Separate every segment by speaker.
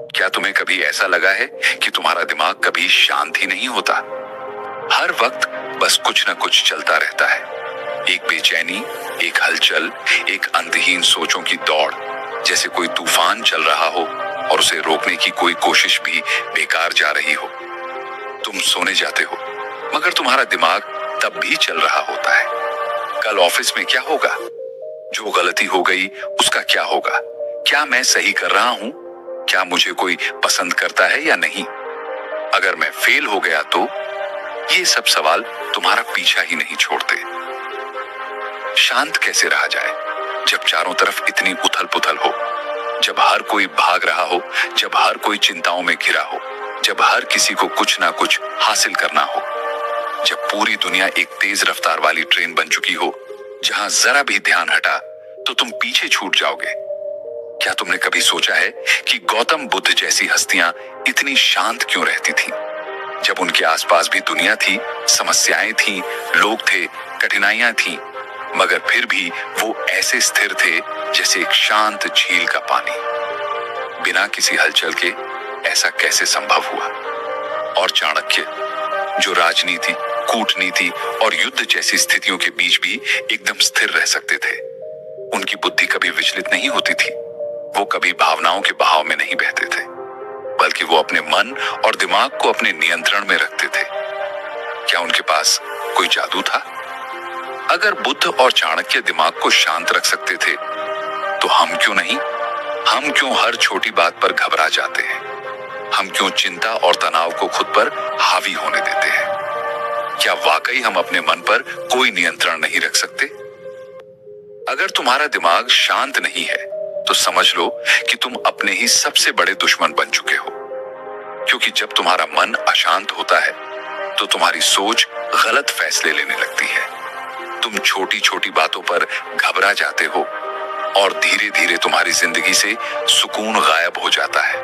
Speaker 1: क्या तुम्हें कभी ऐसा लगा है कि तुम्हारा दिमाग कभी शांत ही नहीं होता? हर वक्त बस कुछ न कुछ चलता रहता है। एक बेचैनी, एक हलचल, एक अंतहीन सोचों की दौड़, जैसे कोई तूफान चल रहा हो और उसे रोकने की कोई कोशिश भी बेकार जा रही हो। तुम सोने जाते हो, मगर तुम्हारा दिमाग तब भी चल रहा होता है। कल ऑफिस में क्या होगा? जो गलती हो गई उसका क्या होगा? क्या मैं सही कर रहा हूं? क्या मुझे कोई पसंद करता है या नहीं? अगर मैं फेल हो गया तो? ये सब सवाल तुम्हारा पीछा ही नहीं छोड़ते। शांत कैसे रहा जाए जब चारों तरफ इतनी उथल पुथल हो, जब हर कोई भाग रहा हो, जब हर कोई चिंताओं में घिरा हो, जब हर किसी को कुछ ना कुछ हासिल करना हो, जब पूरी दुनिया एक तेज रफ्तार वाली ट्रेन बन चुकी हो, जहां जरा भी ध्यान हटा तो तुम पीछे छूट जाओगे। क्या तुमने कभी सोचा है कि गौतम बुद्ध जैसी हस्तियां इतनी शांत क्यों रहती थीं? जब उनके आसपास भी दुनिया थी, समस्याएं थीं, लोग थे, कठिनाइयां थीं, मगर फिर भी वो ऐसे स्थिर थे जैसे एक शांत झील का पानी। बिना किसी हलचल के ऐसा कैसे संभव हुआ? और चाणक्य, जो राजनीति, कूटनीति और युद्ध जैसी स्थितियों के बीच भी एकदम स्थिर रह सकते थे, उनकी बुद्धि कभी विचलित नहीं होती थी। वो कभी भावनाओं के बहाव में नहीं बहते थे, बल्कि वो अपने मन और दिमाग को अपने नियंत्रण में रखते थे। क्या उनके पास कोई जादू था? अगर बुद्ध और चाणक्य दिमाग को शांत रख सकते थे, तो हम क्यों नहीं? हम क्यों हर छोटी बात पर घबरा जाते हैं? हम क्यों चिंता और तनाव को खुद पर हावी होने देते हैं? क्या वाकई हम अपने मन पर कोई नियंत्रण नहीं रख सकते? अगर तुम्हारा दिमाग शांत नहीं है, तो समझ लो कि तुम अपने ही सबसे बड़े दुश्मन बन चुके हो। क्योंकि जब तुम्हारा मन अशांत होता है, तो तुम्हारी सोच गलत फैसले लेने लगती है। तुम छोटी छोटी बातों पर घबरा जाते हो और धीरे धीरे तुम्हारी जिंदगी से सुकून गायब हो जाता है।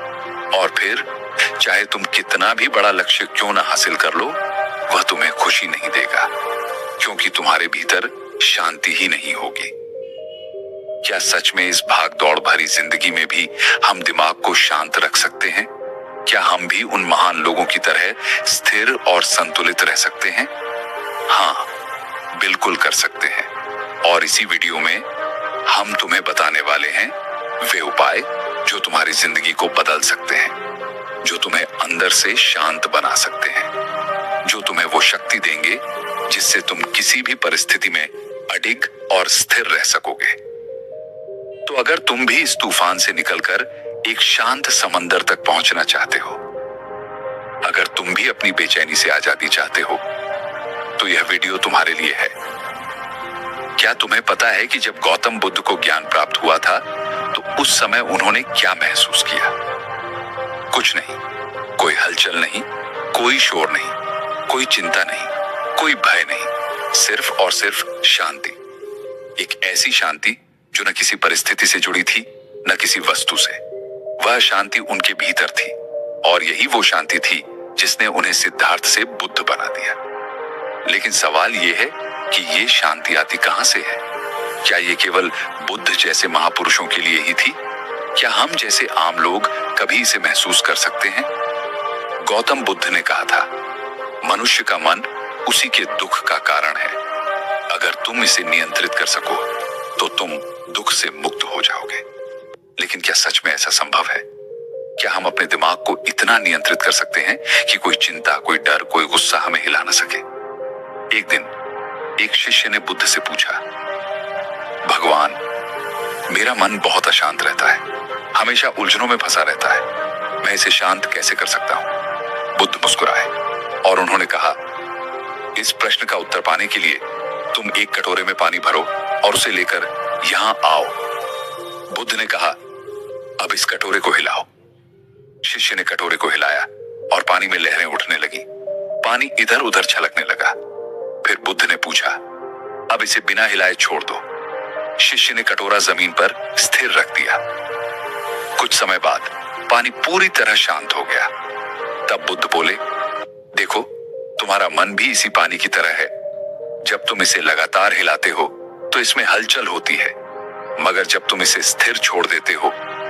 Speaker 1: और फिर चाहे तुम कितना भी बड़ा लक्ष्य क्यों ना हासिल कर लो, वह तुम्हें खुशी नहीं देगा, क्योंकि तुम्हारे भीतर शांति ही नहीं होगी। क्या सच में इस भाग दौड़ भरी जिंदगी में भी हम दिमाग को शांत रख सकते हैं? क्या हम भी उन महान लोगों की तरह स्थिर और संतुलित रह सकते हैं? हाँ, बिल्कुल कर सकते हैं। और इसी वीडियो में हम तुम्हें बताने वाले हैं वे उपाय जो तुम्हारी जिंदगी को बदल सकते हैं, जो तुम्हें अंदर से शांत बना सकते हैं, जो तुम्हें वो शक्ति देंगे जिससे तुम किसी भी परिस्थिति में अडिग और स्थिर रह सकोगे। तो अगर तुम भी इस तूफान से निकलकर एक शांत समंदर तक पहुंचना चाहते हो, अगर तुम भी अपनी बेचैनी से आजादी चाहते हो, तो यह वीडियो तुम्हारे लिए है। क्या तुम्हें पता है कि जब गौतम बुद्ध को ज्ञान प्राप्त हुआ था, तो उस समय उन्होंने क्या महसूस किया? कुछ नहीं, कोई हलचल नहीं, कोई शोर नहीं, कोई चिंता नहीं, कोई भय नहीं, सिर्फ और सिर्फ शांति। एक ऐसी शांति जो न किसी परिस्थिति से जुड़ी थी, न किसी वस्तु से। वह शांति उनके भीतर थी, और यही वो शांति थी जिसने उन्हें सिद्धार्थ से बुद्ध बना दिया। लेकिन सवाल यह है कि ये शांति आती कहां से है? क्या ये केवल बुद्ध जैसे महापुरुषों के लिए ही थी? क्या हम जैसे आम लोग कभी इसे महसूस कर सकते हैं? गौतम बुद्ध ने कहा था, मनुष्य का मन उसी के दुख का कारण है। अगर तुम इसे नियंत्रित कर सको, तो तुम दुख से मुक्त हो जाओगे। लेकिन क्या सच में ऐसा संभव है? क्या हम अपने दिमाग को इतना नियंत्रित कर सकते हैं कि कोई चिंता, कोई डर, कोई गुस्सा हमें हिला न सके? एक दिन एक शिष्य ने बुद्ध से पूछा, भगवान, मेरा मन बहुत अशांत रहता है, हमेशा उलझनों में फंसा रहता है, मैं इसे शांत कैसे कर सकता हूं? बुद्ध मुस्कुराए और उन्होंने कहा, इस प्रश्न का उत्तर पाने के लिए तुम एक कटोरे में पानी भरो और उसे लेकर यहां आओ। बुद्ध ने कहा, अब इस कटोरे को हिलाओ। शिष्य ने कटोरे को हिलाया और पानी में लहरें उठने लगी। पानी इधर उधर छलकने लगा। फिर बुद्ध ने पूछा, अब इसे बिना हिलाए छोड़ दो। शिष्य ने कटोरा जमीन पर स्थिर रख दिया। कुछ समय बाद पानी पूरी तरह शांत हो गया। तब बुद्ध बोले, देखो, तुम्हारा मन भी इसी पानी की तरह है। जब तुम इसे लगातार हिलाते हो तो इसमें हलचल होती है, मगर जब तुम इसे स्थिर छोड़ देते हो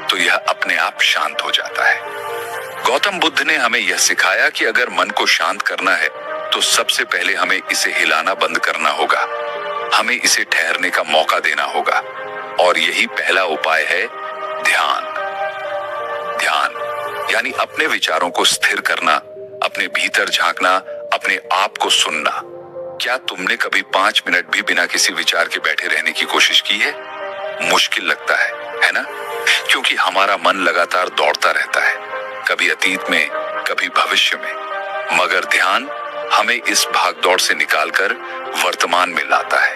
Speaker 1: तो यह अपने आप शांत हो जाता है। गौतम बुद्ध ने हमें यह सिखाया कि अगर मन को शांत करना है तो सबसे पहले हमें इसे हिलाना बंद करना होगा, हमें इसे ठहरने का मौका देना होगा, और यही पहला उपाय है ध्यान। ध्यान यानी अपने विचारों को स्थिर करना, अपने भीतर झांकना, अपने आप को सुनना। क्या तुमने कभी 5 मिनट भी बिना किसी विचार के बैठे रहने की कोशिश की है? मुश्किल लगता है ना? क्योंकि हमारा मन लगातार दौड़ता रहता है, कभी अतीत में, कभी भविष्य में। मगर ध्यान हमें इस भागदौड़ से निकालकर वर्तमान में लाता है,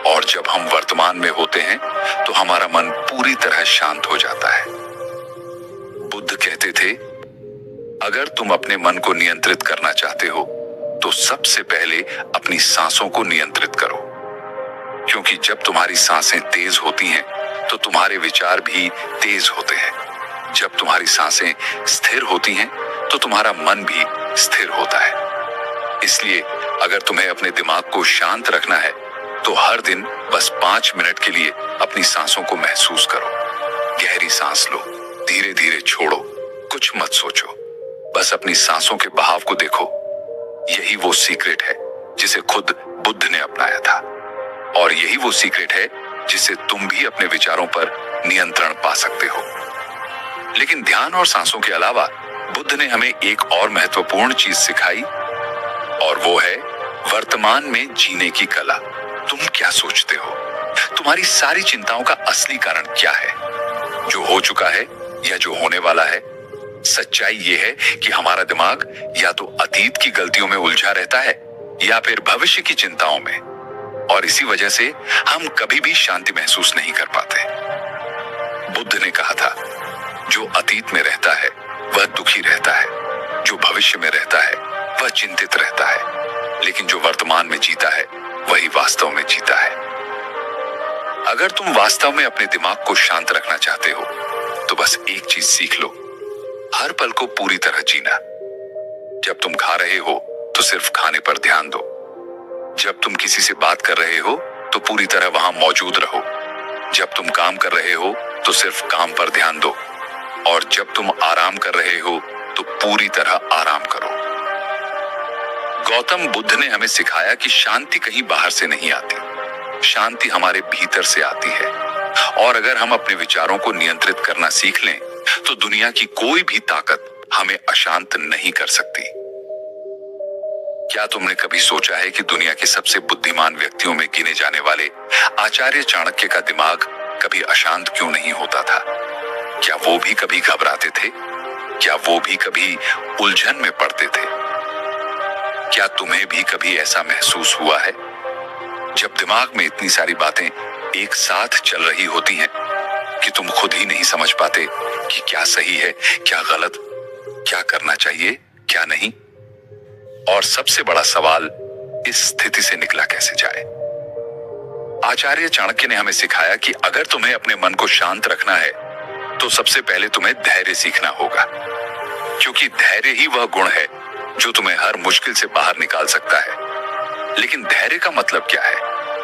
Speaker 1: और जब हम वर्तमान में होते हैं तो हमारा मन पूरी तरह शांत हो जाता है। बुद्ध कहते थे, अगर तुम अपने मन को नियंत्रित करना चाहते हो तो सबसे पहले अपनी सांसों को नियंत्रित करो, क्योंकि जब तुम्हारी सांसें तेज होती हैं तो तुम्हारे विचार भी तेज होते हैं। जब तुम्हारी सांसें स्थिर होती हैं तो तुम्हारा मन भी स्थिर होता है। इसलिए अगर तुम्हें अपने दिमाग को शांत रखना है तो हर दिन बस 5 मिनट के लिए अपनी सांसों को महसूस करो। गहरी सांस लो, धीरे धीरे छोड़ो, कुछ मत सोचो, बस अपनी सांसों के बहाव को देखो। यही वो सीक्रेट है जिसे खुद बुद्ध ने अपनाया था, और यही वो सीक्रेट है जिससे तुम भी अपने विचारों पर नियंत्रण पा सकते हो। लेकिन ध्यान और सांसों के अलावा बुद्ध ने हमें एक और महत्वपूर्ण चीज सिखाई, और वो है वर्तमान में जीने की कला। तुम क्या सोचते हो? तुम्हारी सारी चिंताओं का असली कारण क्या है? जो हो चुका है या जो होने वाला है? सच्चाई ये है कि हमारा दिमाग या तो अतीत की गलतियों में उलझा रहता है या फिर भविष्य की चिंताओं में, और इसी वजह से हम कभी भी शांति महसूस नहीं कर पाते। बुद्ध ने कहा था, जो अतीत में रहता है वह दुखी रहता है, जो भविष्य में रहता है वह चिंतित रहता है, लेकिन जो वर्तमान में जीता है वही वास्तव में जीता है। अगर तुम वास्तव में अपने दिमाग को शांत रखना चाहते हो तो बस एक चीज सीख लो, हर पल को पूरी तरह जीना। जब तुम खा रहे हो तो सिर्फ खाने पर ध्यान दो, जब तुम किसी से बात कर रहे हो तो पूरी तरह वहां मौजूद रहो, जब तुम काम कर रहे हो तो सिर्फ काम पर ध्यान दो, और जब तुम आराम कर रहे हो तो पूरी तरह आराम करो। गौतम बुद्ध ने हमें सिखाया कि शांति कहीं बाहर से नहीं आती, शांति हमारे भीतर से आती है, और अगर हम अपने विचारों को नियंत्रित करना सीख लें तो दुनिया की कोई भी ताकत हमें अशांत नहीं कर सकती। क्या तुमने कभी सोचा है कि दुनिया के सबसे बुद्धिमान व्यक्तियों में गिने जाने वाले आचार्य चाणक्य का दिमाग कभी अशांत क्यों नहीं होता था? क्या वो भी कभी घबराते थे? क्या वो भी कभी उलझन में पड़ते थे? क्या तुम्हें भी कभी ऐसा महसूस हुआ है, जब दिमाग में इतनी सारी बातें एक साथ चल रही होती हैं कि तुम खुद ही नहीं समझ पाते कि क्या सही है, क्या गलत, क्या करना चाहिए, क्या नहीं? और सबसे बड़ा सवाल, इस स्थिति से निकला कैसे जाए? आचार्य चाणक्य ने हमें सिखाया कि अगर तुम्हें अपने मन को शांत रखना है तो सबसे पहले तुम्हें धैर्य सीखना होगा, क्योंकि धैर्य ही वह गुण है जो तुम्हें हर मुश्किल से बाहर निकाल सकता है। लेकिन धैर्य का मतलब क्या है?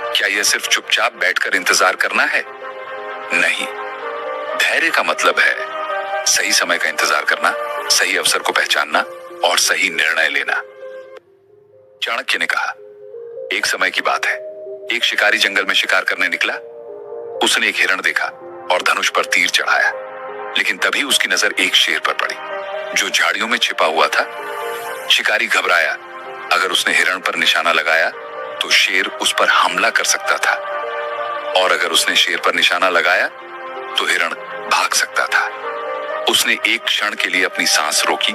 Speaker 1: क्या यह सिर्फ चुपचाप बैठकर इंतजार करना है? नहीं, धैर्य का मतलब है सही समय का इंतजार करना, सही अवसर को पहचानना और सही निर्णय लेना। चाणक्य ने कहा, एक समय की बात है, एक शिकारी जंगल में शिकार करने निकला। उसने एक हिरण देखा और धनुष पर तीर चढ़ाया, लेकिन तभी उसकी नजर एक शेर पर पड़ी जो झाड़ियों में छिपा हुआ था। शिकारी घबराया, अगर उसने हिरण पर निशाना लगाया तो शेर उस पर हमला कर सकता था, और अगर उसने शेर पर निशाना लगाया तो हिरण भाग सकता था। उसने एक क्षण के लिए अपनी सांस रोकी,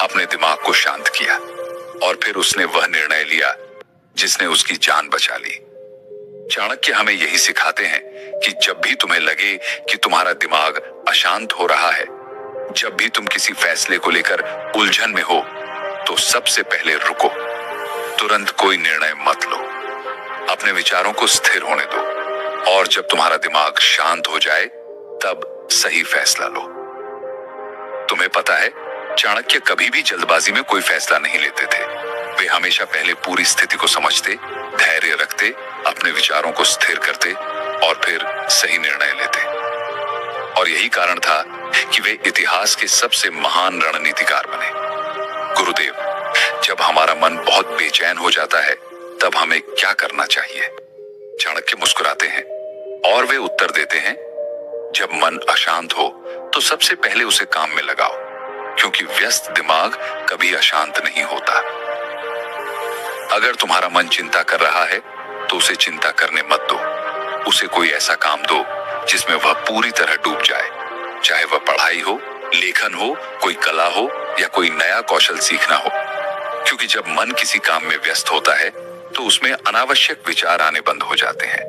Speaker 1: अपने दिमाग को शांत किया, और फिर उसने वह निर्णय लिया जिसने उसकी जान बचा ली। चाणक्य हमें यही सिखाते हैं कि जब भी तुम्हें लगे कि तुम्हारा दिमाग अशांत हो रहा है, जब भी तुम किसी फैसले को लेकर उलझन में हो, तो सबसे पहले रुको, तुरंत कोई निर्णय मत लो, अपने विचारों को स्थिर होने दो, और जब तुम्हारा दिमाग शांत हो जाए तब सही फैसला लो। तुम्हें पता है, चाणक्य कभी भी जल्दबाजी में कोई फैसला नहीं लेते थे। वे हमेशा पहले पूरी स्थिति को समझते, धैर्य रखते, अपने विचारों को स्थिर करते और फिर सही निर्णय लेते। और यही कारण था कि वे इतिहास के सबसे महान रणनीतिकार बने। गुरुदेव, जब हमारा मन बहुत बेचैन हो जाता है तब हमें क्या करना चाहिए? चाणक्य मुस्कुराते हैं और वे उत्तर देते हैं, जब मन अशांत हो तो सबसे पहले उसे काम में लगाओ, क्योंकि व्यस्त दिमाग कभी अशांत नहीं होता। अगर तुम्हारा मन चिंता कर रहा है तो उसे चिंता करने मत दो। उसे कोई ऐसा काम दो जिसमें वह पूरी तरह डूब जाए, चाहे वह पढ़ाई हो, लेखन हो, कोई कला हो या कोई नया कौशल सीखना हो। क्योंकि जब मन किसी काम में व्यस्त होता है तो उसमें अनावश्यक विचार आने बंद हो जाते हैं,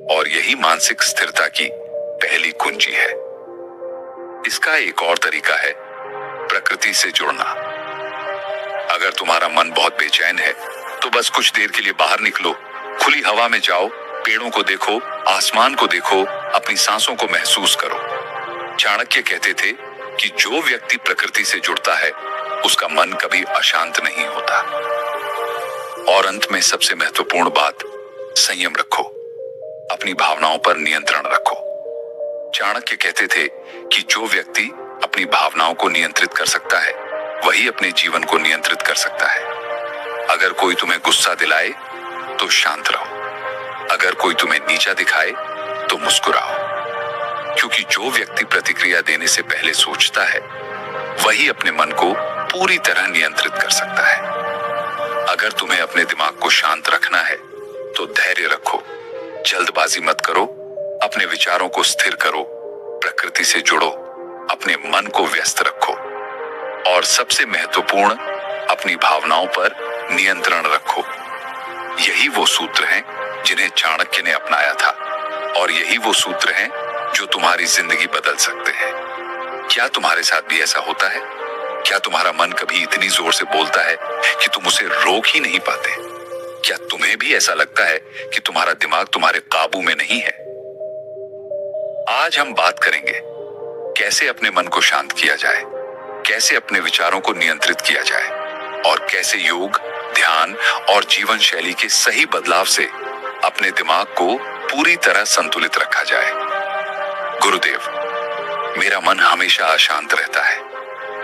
Speaker 1: और यही मानसिक स्थिरता की पहली कुंजी है। इसका एक और तरीका है प्रकृति से जुड़ना। अगर तुम्हारा मन बहुत बेचैन है तो बस कुछ देर के लिए बाहर निकलो, खुली हवा में जाओ, पेड़ों को देखो, आसमान को देखो, अपनी सांसों को महसूस करो। चाणक्य कहते थे कि जो व्यक्ति प्रकृति से जुड़ता है उसका मन कभी अशांत नहीं होता। और अंत में सबसे महत्वपूर्ण बात, संयम रखो, अपनी भावनाओं पर नियंत्रण रखो। चाणक्य कहते थे कि जो व्यक्ति अपनी भावनाओं को नियंत्रित कर सकता है वही अपने जीवन को नियंत्रित कर सकता है। अगर कोई तुम्हें गुस्सा दिलाए तो शांत रहो, अगर कोई तुम्हें नीचा दिखाए तो मुस्कुराओ, क्योंकि जो व्यक्ति प्रतिक्रिया देने से पहले सोचता है वही अपने मन को पूरी तरह नियंत्रित कर सकता है। अगर तुम्हें अपने दिमाग को शांत रखना है तो धैर्य रखो, जल्दबाजी मत करो, अपने विचारों को स्थिर करो, प्रकृति से जुड़ो, अपने मन को व्यस्त रखो, और सबसे महत्वपूर्ण, अपनी भावनाओं पर नियंत्रण रखो। यही वो सूत्र हैं जिन्हें चाणक्य ने अपनाया था, और यही वो सूत्र हैं जो तुम्हारी जिंदगी बदल सकते हैं। क्या तुम्हारे साथ भी ऐसा होता है? क्या तुम्हारा मन कभी इतनी जोर से बोलता है कि तुम उसे रोक ही नहीं पाते? क्या तुम्हें भी ऐसा लगता है कि तुम्हारा दिमाग तुम्हारे काबू में नहीं है? आज हम बात करेंगे कैसे अपने मन को शांत किया जाए, कैसे अपने विचारों को नियंत्रित किया जाए, और कैसे योग, ध्यान और जीवन शैली के सही बदलाव से अपने दिमाग को पूरी तरह संतुलित रखा जाए। गुरुदेव, मेरा मन हमेशा अशांत रहता है।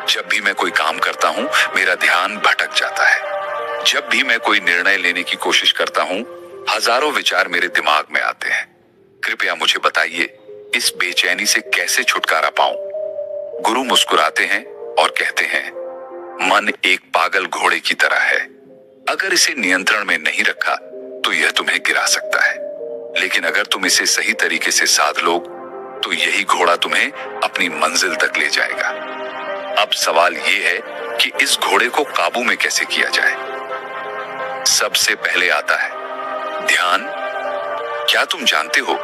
Speaker 1: जब भी मैं कोई काम करता हूं मेरा ध्यान भटक जाता है। जब भी मैं कोई निर्णय लेने की कोशिश करता हूं हजारों विचार मेरे दिमाग में आते हैं। कृपया मुझे बताइए, इस बेचैनी से कैसे छुटकारा पाऊं? गुरु मुस्कुराते हैं और कहते हैं, मन एक पागल घोड़े की तरह है। अगर इसे नियंत्रण में नहीं रखा तो यह तुम्हें गिरा सकता है, लेकिन अगर तुम इसे सही तरीके से साध लो तो यही घोड़ा तुम्हें अपनी मंजिल तक ले जाएगा। अब सवाल यह है कि इस घोड़े को काबू में कैसे किया जाए। सबसे पहले आता है ध्यान। क्या तुम जानते हो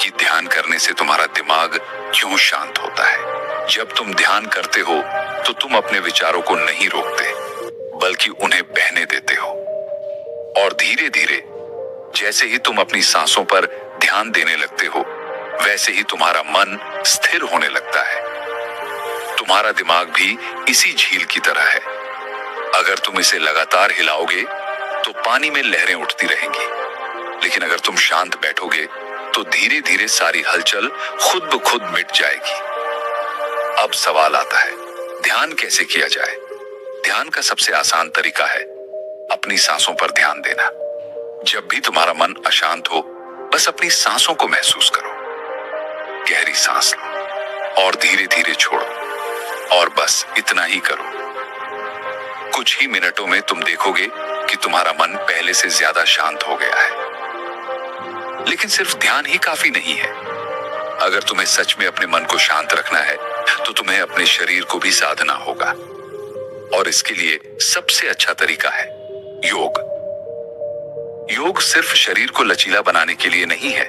Speaker 1: कि ध्यान करने से तुम्हारा दिमाग क्यों शांत होता है? जब तुम ध्यान करते हो तो तुम अपने विचारों को नहीं रोकते, बल्कि उन्हें बहने देते हो। और धीरे धीरे जैसे ही तुम अपनी सांसों पर ध्यान देने लगते हो वैसे ही तुम्हारा मन स्थिर होने लगता है। तुम्हारा दिमाग भी इसी झील की तरह है। अगर तुम इसे लगातार हिलाओगे तो पानी में लहरें उठती रहेंगी, लेकिन अगर तुम शांत बैठोगे तो धीरे धीरे सारी हलचल खुद ब खुद मिट जाएगी। अब सवाल आता है, ध्यान कैसे किया जाए? ध्यान का सबसे आसान तरीका है अपनी सांसों पर ध्यान देना। जब भी तुम्हारा मन अशांत हो बस अपनी सांसों को महसूस करो। गहरी सांस लो और धीरे धीरे छोड़ो, और बस इतना ही करो। कुछ ही मिनटों में तुम देखोगे कि तुम्हारा मन पहले से ज्यादा शांत हो गया है। लेकिन सिर्फ ध्यान ही काफी नहीं है। अगर तुम्हें सच में अपने मन को शांत रखना है तो तुम्हें अपने शरीर को भी साधना होगा, और इसके लिए सबसे अच्छा तरीका है योग। योग सिर्फ शरीर को लचीला बनाने के लिए नहीं है।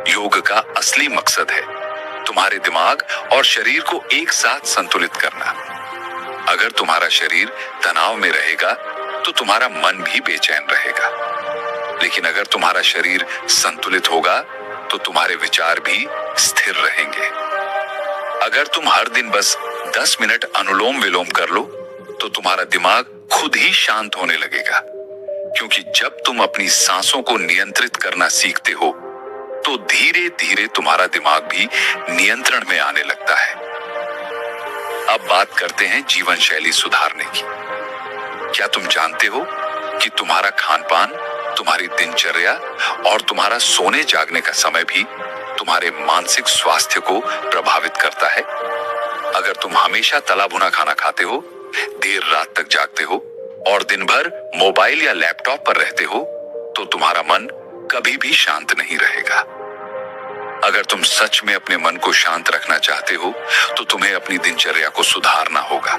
Speaker 1: योग का असली मकसद है तुम्हारे दिमाग और शरीर को एक साथ संतुलित करना। अगर तुम्हारा शरीर तनाव में रहेगा तो तुम्हारा मन भी बेचैन रहेगा, लेकिन अगर तुम्हारा शरीर संतुलित होगा तो तुम्हारे विचार भी स्थिर रहेंगे। अगर तुम हर दिन बस 10 मिनट अनुलोम विलोम कर लो तो तुम्हारा दिमाग खुद ही शांत होने लगेगा, क्योंकि जब तुम अपनी सांसों को नियंत्रित करना सीखते हो तो धीरे धीरे तुम्हारा दिमाग भी नियंत्रण में आने लगता है। अब बात करते हैं जीवन शैली सुधारने की। क्या तुम जानते हो कि तुम्हारा खान पान, तुम्हारी दिनचर्या और तुम्हारा सोने जागने का समय भी तुम्हारे मानसिक स्वास्थ्य को प्रभावित करता है? अगर तुम हमेशा तला भुना खाना खाते हो, देर रात तक जागते हो और दिन भर मोबाइल या लैपटॉप पर रहते हो, तो तुम्हारा मन कभी भी शांत नहीं रहेगा। अगर तुम सच में अपने मन को शांत रखना चाहते हो, तो तुम्हें अपनी दिनचर्या को सुधारना होगा।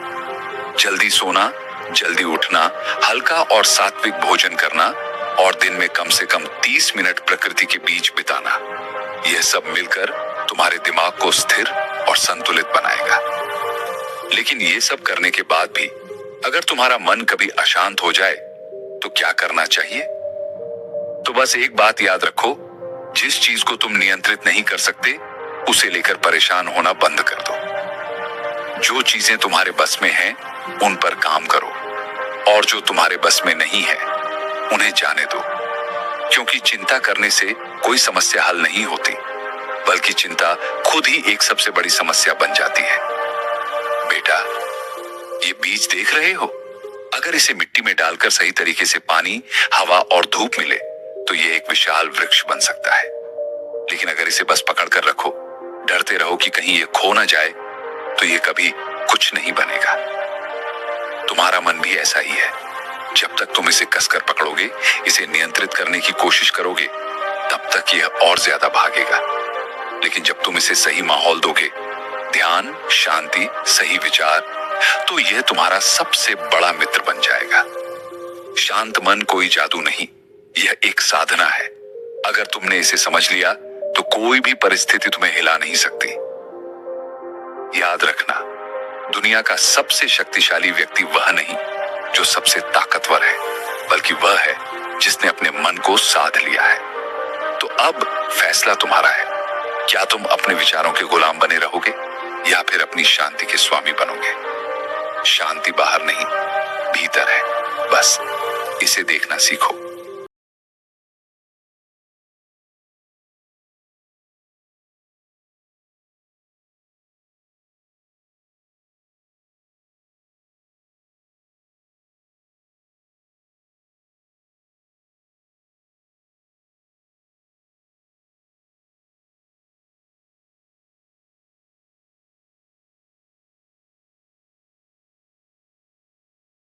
Speaker 1: जल्दी सोना, जल्दी उठना, हल्का और सात्विक भोजन करना और दिन में कम से कम 30 मिनट प्रकृति के बीच बिताना, यह सब मिलकर तुम्हारे दिमाग को स्थिर और संतुलित बनाएगा। लेकिन ये सब करने के बाद भी अगर तुम्हारा मन कभी अशांत हो जाए, तो क्या करना चाहिए? तो बस एक बात याद रखो, जिस चीज को तुम नियंत्रित नहीं कर सकते, उसे लेकर परेशान होना बंद कर दो। जो चीजें तुम्हारे बस में हैं, उन पर काम करो और जो तुम्हारे बस में नहीं है, उन्हें जाने दो। क्योंकि चिंता करने से कोई समस्या हल नहीं होती, बल्कि चिंता खुद ही एक सबसे बड़ी समस्या बन जाती है। बेटा, ये बीज देख रहे हो? अगर इसे मिट्टी में डालकर सही तरीके से पानी, हवा और धूप मिले, तो ये एक विशाल वृक्ष बन सकता है। लेकिन अगर इसे बस पकड़ कर रखो, डरते रहो कि कहीं ये खो ना जाए, तो ये कभी कुछ नहीं बनेगा। तुम्हारा मन भी ऐसा ही है। जब तक तुम इसे कसकर पकड़ोगे, इसे नियंत्रित करने की कोशिश करोगे, तब तक यह और ज्यादा भागेगा। लेकिन जब तुम इसे सही माहौल दोगे, ध्यान, शांति, सही विचार, तो यह तुम्हारा सबसे बड़ा मित्र बन जाएगा। शांत मन कोई जादू नहीं, यह एक साधना है। अगर तुमने इसे समझ लिया, तो कोई भी परिस्थिति तुम्हें हिला नहीं सकती। याद रखना, दुनिया का सबसे शक्तिशाली व्यक्ति वह नहीं जो सबसे ताकतवर है, बल्कि वह है जिसने अपने मन को साध लिया है। तो अब फैसला तुम्हारा है। क्या तुम अपने विचारों के गुलाम बने रहोगे या फिर अपनी शांति के स्वामी बनोगे? शांति बाहर नहीं, भीतर है। बस इसे देखना सीखो।